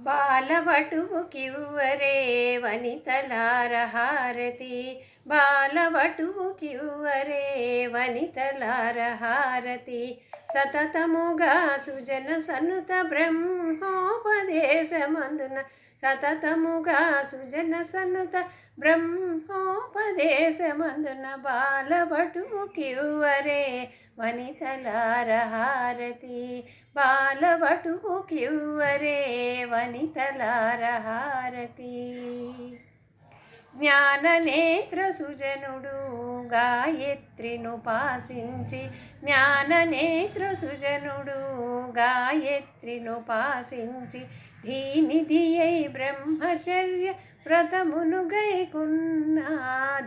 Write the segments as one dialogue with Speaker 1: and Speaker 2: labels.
Speaker 1: బాలవటువుకివ్వరే వనితలార హారతి, బాలవటువుకివ్వరే వనితలార హారతి. సతతముగా సుజన సనుత బ్రహ్మోపదేశమందున, సతతముగా సుజన సనుత బ్రహ్మోపదేశమందున, బాలవటువుకివ్వరే వనితలార హారతి, బాలవటువుకివ్వరే వనితలార హారతి. జ్ఞాననేత్ర సుజనుడు గాయత్రినుపాసించి, జ్ఞాననేత్ర సుజనుడు గాయత్రినుపాసించి, ధీనిధియై బ్రహ్మచర్య వ్రతమును గైకొన్నా,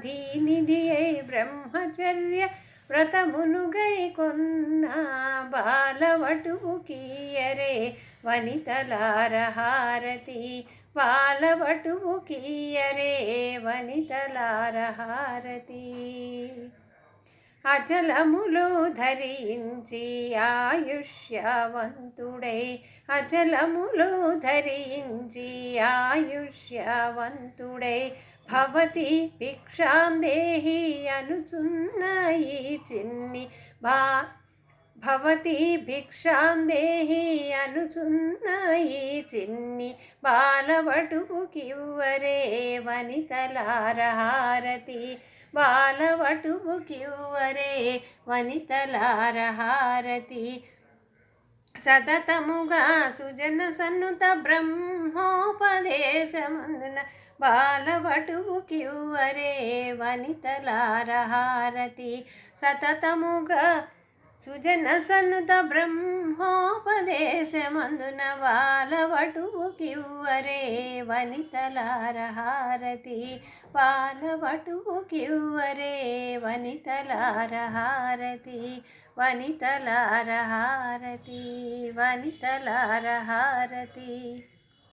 Speaker 1: ధీనిధియై బ్రహ్మచర్య వ్రతమును గైకొన్నా, బాలవటువుకియ్యరే వనితలార హారతి, బాలవటువుకియ్యరే వనితలార హారతి. అచలములు ధరించి ఆయుష్యవంతుడై, అచలములు ధరించి ఆయుష్యవంతుడై, భవతి భిక్షాం దేహి అనుచున్న ఈ చిన్ని భవతి భిక్షాం దేహి అనుచున్న ఈ చిన్ని, బాలవటువుకివ్వరే వనితలార హారతి, బాలవటువుకివ్వరే వనితలార హారతి. సతతముగా సుజన సన్నుత బ్రహ్మోపదేశమందున, బాలవటువుకివ్వరే వనితలార హారతి. సతతముగా సుజన సన్నుత బ్రహ్మోపదేశమందున, బాలవటువుకివ్వరే వనితలార హారతి, బాలవటువుకివ్వరే వనితలార హారతి, వనితలార హారతి, వనితలార హారతి.